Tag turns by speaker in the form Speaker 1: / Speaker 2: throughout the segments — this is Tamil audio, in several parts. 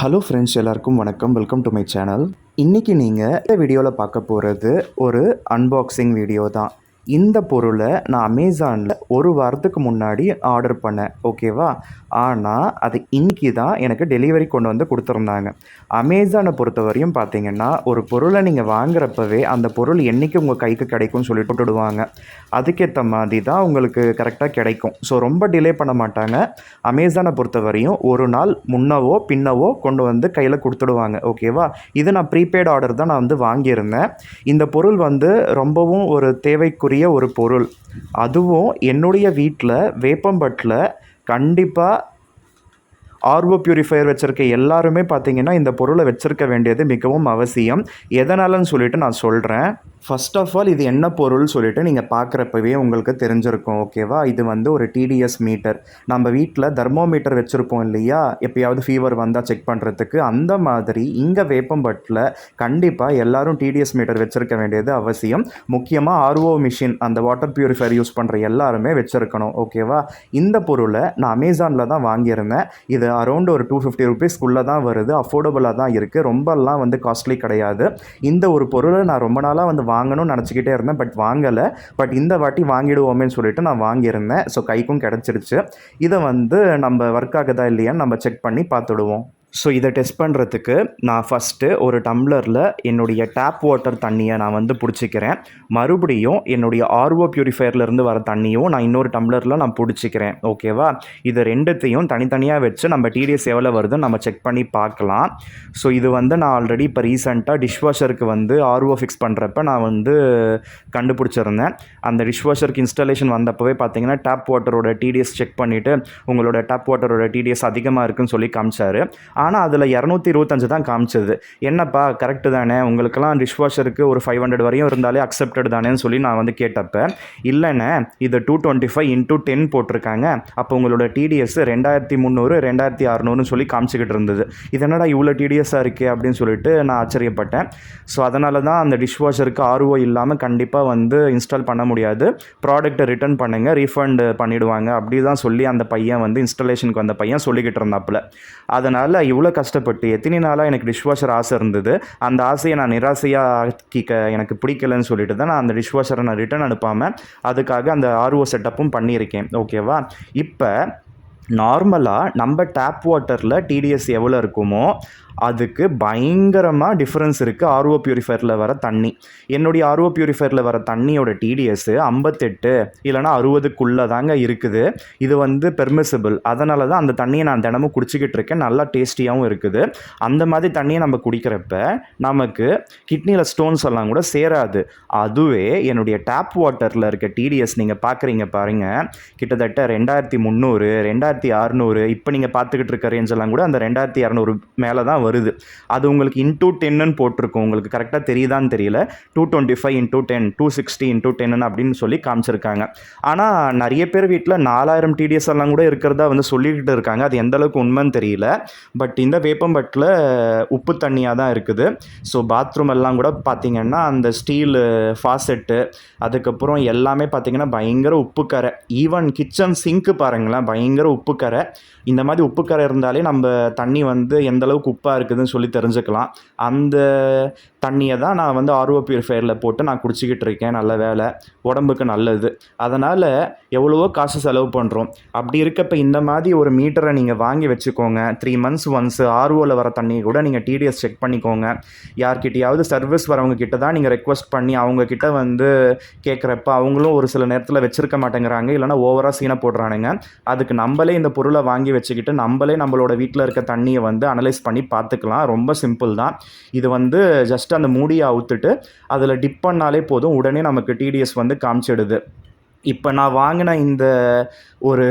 Speaker 1: ஹலோ ஃப்ரெண்ட்ஸ், எல்லாருக்கும் வணக்கம். Welcome to my channel. இன்றைக்கி நீங்கள் இந்த வீடியோவில் பார்க்க போகிறது ஒரு அன்பாக்சிங் வீடியோ தான். இந்த பொருளை நான் அமேசானில் ஒரு வாரத்துக்கு முன்னாடி ஆர்டர் பண்ணேன், ஓகேவா. ஆனால் அது இன்றைக்கி தான் எனக்கு டெலிவரி கொண்டு வந்து கொடுத்துருந்தாங்க. அமேசானை பொறுத்த வரையும் பார்த்தீங்கன்னா, ஒரு பொருளை நீங்கள் வாங்குறப்பவே அந்த பொருள் என்றைக்கு உங்கள் கைக்கு கிடைக்கும்னு சொல்லிட்டு விட்டுடுவாங்க. அதுக்கேற்ற மாதிரி தான் உங்களுக்கு கரெக்டாக கிடைக்கும். ஸோ ரொம்ப டிலே பண்ண மாட்டாங்க. அமேசானை பொறுத்த வரையும் ஒரு நாள் முன்னவோ பின்னவோ கொண்டு வந்து கையில் கொடுத்துடுவாங்க, ஓகேவா. இது நான் ப்ரீபெய்ட் ஆர்டர் தான் நான் வந்து வாங்கியிருந்தேன். இந்த பொருள் வந்து ரொம்பவும் ஒரு தேவைக்குரிய ஒரு பொருள். அதுவும் என்னுடைய வீட்டில் வேப்பம்பட்டில் கண்டிப்பாக ஆர்ஓ பியூரிஃபையர் வச்சுருக்க எல்லாருமே பார்த்திங்கன்னா இந்த பொருளை வச்சுருக்க வேண்டியது மிகவும் அவசியம். எதனாலன்னு சொல்லிட்டு நான் சொல்கிறேன். ஃபர்ஸ்ட் ஆஃப் ஆல் இது என்ன பொருள் சொல்லிட்டு நீங்கள் பார்க்குறப்பவே உங்களுக்கு தெரிஞ்சிருக்கும், ஓகேவா. இது வந்து ஒரு டிடிஎஸ் மீட்டர். நம்ம வீட்டில் தெர்மோமீட்டர் வச்சுருப்போம் இல்லையா, எப்பயாவது ஃபீவர் வந்தால் செக் பண்ணுறதுக்கு. அந்த மாதிரி இங்கே வேப்பம்பட்டில் கண்டிப்பாக எல்லோரும் டிடிஎஸ் மீட்டர் வச்சுருக்க வேண்டியது அவசியம். முக்கியமாக ஆர்ஓ மிஷின், அந்த வாட்டர் பியூரிஃபையர் யூஸ் பண்ணுற எல்லாருமே வச்சுருக்கணும், ஓகேவா. இந்த பொருளை நான் அமேசானில் தான் வாங்கியிருந்தேன். இது அரௌண்ட் ஒரு 250 ருபீஸ்க்குள்ளே தான் வருது. அஃபோர்டபுளாக தான் இருக்குது. ரொம்பலாம் வந்து காஸ்ட்லி கிடையாது. இந்த ஒரு பொருளை நான் ரொம்ப நாளாக வந்து வாங்கணும்னு நினச்சிக்கிட்டே இருந்தேன், பட் வாங்கலை. பட் இந்த வாட்டி வாங்கிடுவோமேன்னு சொல்லிட்டு நான் வாங்கியிருந்தேன். ஸோ கைக்கும் கிடச்சிருச்சு. இதை வந்து நம்ம ஒர்க் ஆகுதா இல்லையான்னு நம்ம செக் பண்ணி பார்த்துடுவோம். ஸோ இதை டெஸ்ட் பண்ணுறதுக்கு நான் ஃபஸ்ட்டு ஒரு டம்ளரில் என்னுடைய டேப் வாட்டர் தண்ணியை நான் வந்து பிடிச்சிக்கிறேன். மறுபடியும் என்னுடைய ஆர்ஓ பியூரிஃபையர்லேருந்து வர தண்ணியும் நான் இன்னொரு டம்ளரில் நான் பிடிச்சிக்கிறேன், ஓகேவா. இது ரெண்டுத்தையும் தனித்தனியாக வச்சு நம்ம டிடிஎஸ் எவ்வளோ வருதுன்னு நம்ம செக் பண்ணி பார்க்கலாம். ஸோ இது வந்து நான் ஆல்ரெடி இப்போ ரீசெண்டாக டிஷ்வாஷருக்கு வந்து ஆர்ஓ ஃபிக்ஸ் பண்ணுறப்ப நான் வந்து கண்டுபிடிச்சிருந்தேன். அந்த டிஷ்வாஷருக்கு இன்ஸ்டாலேஷன் வந்தப்பவே பார்த்தீங்கன்னா டேப் வாட்டரோட டிடிஎஸ் செக் பண்ணிவிட்டு உங்களோட டேப் வாட்டரோட டிடிஎஸ் அதிகமாக இருக்குன்னு சொல்லி காமிச்சார். ஆனால் அதில் 225 தான் காமிச்சது. என்னப்பா கரெக்டு தானே, உங்களுக்கெல்லாம் டிஷ்வாஷருக்கு ஒரு 500 வரையும் இருந்தாலே அக்செப்டட் தானேன்னு சொல்லி நான் வந்து கேட்டப்போ, இல்லைண்ணே இது 225 × 10 போட்டிருக்காங்க. அப்போ உங்களோட டிடிஎஸ் 2300 2600ன்னு சொல்லி காமிச்சிக்கிட்டு இருந்தது. இது என்னடா இவ்வளோ டிடிஎஸ்ஸாக இருக்கே அப்படின்னு சொல்லிட்டு நான் ஆச்சரியப்பட்டேன். ஸோ அதனால தான் அந்த டிஷ்வாஷருக்கு ஆர்ஓ இல்லாமல் கண்டிப்பாக வந்து இன்ஸ்டால் பண்ண முடியாது. ப்ராடக்ட்டை ரிட்டர்ன் பண்ணுங்கள், ரீஃபண்ட் பண்ணிவிடுவாங்க அப்படி தான் சொல்லி அந்த பையன் வந்து இன்ஸ்டாலேஷனுக்கு வந்த பையன் சொல்லிக்கிட்டு இருந்தாப்புல. அதனால் இவ்வளோ கஷ்டப்பட்டு எத்தனை நாளாக எனக்கு டிஷ்வாஷர் ஆசை இருந்தது. அந்த ஆசையை நான் நிராசையாக எனக்கு பிடிக்கலன்னு சொல்லிட்டு தான் நான் அந்த டிஷ்வாஷரை நான் ரிட்டர்ன் அனுப்பாமல் அதுக்காக அந்த ஆர்ஓ செட்டப்பும் பண்ணியிருக்கேன், ஓகேவா. இப்போ நார்மலாக நம்ம டேப் வாட்டரில் டிடிஎஸ் எவ்வளோ இருக்குமோ அதுக்கு பயங்கரமாக டிஃப்ரென்ஸ் இருக்குது ஆர்ஓ பியூரிஃபையரில் வர தண்ணி. என்னுடைய ஆர்ஓ பியூரிஃபையரில் வர தண்ணியோட டிடிஎஸ் 58 இல்லைனா 60க்குள்ளே தாங்க இருக்குது. இது வந்து பெர்மிசிபிள். அதனால தான் அந்த தண்ணியை நான் தினமும் குடிச்சிக்கிட்டு இருக்கேன். நல்லா டேஸ்டியாகவும் இருக்குது. அந்த மாதிரி தண்ணியை நம்ம குடிக்கிறப்ப நமக்கு கிட்னியில் ஸ்டோன்ஸ் எல்லாம் கூட சேராது. அதுவே என்னுடைய டேப் வாட்டரில் இருக்க டிடிஎஸ் நீங்கள் பார்க்குறீங்க பாருங்கள், கிட்டத்தட்ட 2300 2600 இப்போ நீங்கள் பார்த்துக்கிட்டு இருக்க ரேஞ்செல்லாம் கூட அந்த 2200 மேலே தான் வருது. அது உங்களுக்கு ×10ன்னு போட்டிருக்கும். உங்களுக்கு கரெக்டாக தெரியுதான்னு தெரியல. 225 × 10 260 × 10 அப்படின்னு சொல்லி காமிச்சிருக்காங்க. ஆனால் நிறைய பேர் வீட்டில் 4000 டிடிஎஸ் எல்லாம் கூட இருக்கிறதா வந்து சொல்லிக்கிட்டு இருக்காங்க. அது எந்த அளவுக்கு உண்மைன்னு தெரியல. பட் இந்த வேப்பம்பட்டில் உப்பு தண்ணியாக தான் இருக்குது. ஸோ பாத்ரூம் எல்லாம் கூட பார்த்திங்கன்னா அந்த ஸ்டீலு ஃபாசெட்டு அதுக்கப்புறம் எல்லாமே பார்த்திங்கன்னா பயங்கர உப்புக்கரை. ஈவன் கிச்சன் சிங்க்கு பாருங்களேன், பயங்கர உப்புக்கரை. இந்த மாதிரி உப்புக்கரை இருந்தாலே நம்ம தண்ணி வந்து எந்த அளவுக்கு உப்பாக இருக்குதுன்னு சொல்லி தெரிஞ்சுக்கலாம். அந்த தண்ணியை தான் நான் வந்து ஆர்ஓ பியூரிஃபையரில் போட்டு நான் குடிச்சிக்கிட்டு இருக்கேன். நல்ல வேலை, உடம்புக்கு நல்லது. அதனால் எவ்வளவோ காசு செலவு பண்ணுறோம். அப்படி இருக்கப்போ இந்த மாதிரி ஒரு மீட்டரை நீங்கள் வாங்கி வச்சுக்கோங்க. 3 months ஒன்ஸ் ஆர்ஓவில் வர தண்ணியை கூட நீங்கள் டிடிஎஸ் செக் பண்ணிக்கோங்க. யார்கிட்டையாவது சர்வீஸ் வரவங்க கிட்ட தான் நீங்கள் ரெக்வஸ்ட் பண்ணி அவங்கக்கிட்ட வந்து கேட்குறப்ப அவங்களும் ஒரு சில நேரத்தில் வச்சுருக்க மாட்டேங்கிறாங்க, இல்லைனா ஓவராக சீனை போடுறானுங்க. அதுக்கு நம்மளே இந்த பொருளை வாங்கி வச்சுக்கிட்டு நம்மளே நம்மளோட வீட்டில் இருக்க தண்ணியை வந்து அனலைஸ் பண்ணி பார்த்துக்கலாம். ரொம்ப சிம்பிள் தான். இது வந்து ஜஸ்ட் அந்த மூடியை அவுத்துட்டு அதில் டிப் பண்ணாலே போதும், உடனே நமக்கு டிடிஎஸ் வந்து காமிச்சிடுது. இப்போ நான் வாங்கின இந்த ஒரு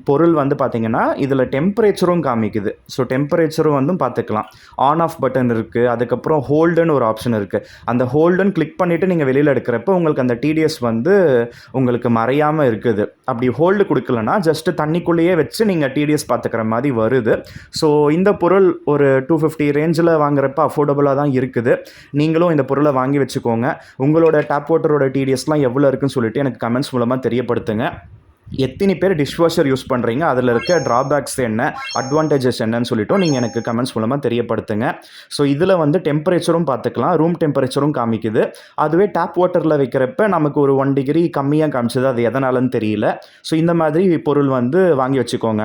Speaker 1: பொருள் வந்து பார்த்திங்கன்னா இதில் டெம்பரேச்சரும் காமிக்குது. ஸோ டெம்பரேச்சரும் வந்து பார்த்துக்கலாம். ஆன் ஆஃப் பட்டன் இருக்குது. அதுக்கப்புறம் ஹோல்டுன்னு ஒரு ஆப்ஷன் இருக்குது. அந்த ஹோல்டுன்னு கிளிக் பண்ணிவிட்டு நீங்கள் வெளியில் எடுக்கிறப்ப உங்களுக்கு அந்த டிடிஎஸ் வந்து உங்களுக்கு மறையாமல் இருக்குது. அப்படி ஹோல்டு கொடுக்கலன்னா ஜஸ்ட்டு தண்ணிக்குள்ளேயே வச்சு நீங்கள் டிடிஎஸ் பார்த்துக்கிற மாதிரி வருது. ஸோ இந்த பொருள் ஒரு 250 ரேஞ்சில் வாங்குறப்ப அஃபோர்டபுளாக தான் இருக்குது. நீங்களும் இந்த பொருளை வாங்கி வச்சுக்கோங்க. உங்களோட டேப் வாட்டரோட டிடிஎஸ்லாம் எவ்வளோ இருக்குன்னு சொல்லிட்டு எனக்கு கமெண்ட்ஸ் மூலமாக தெரியப்படுத்துங்க. எத்தனை பேர் டிஷ் வாஷர் யூஸ் பண்ணுறீங்க, அதில் இருக்க ட்ராபேக்ஸ் என்ன, அட்வான்டேஜஸ் என்னன்னு சொல்லிட்டு நீங்கள் எனக்கு கமெண்ட்ஸ் மூலமாக தெரியப்படுத்துங்க. ஸோ இதில் வந்து டெம்பரேச்சரும் பார்த்துக்கலாம், ரூம் டெம்பரேச்சரும் காமிக்குது. அதுவே டேப் வாட்டரில் வைக்கிறப்ப நமக்கு ஒரு 1 டிகிரி கம்மியாக காமிச்சது, அது எதனாலன்னு தெரியல. ஸோ இந்த மாதிரி பொருள் வந்து வாங்கி வச்சுக்கோங்க.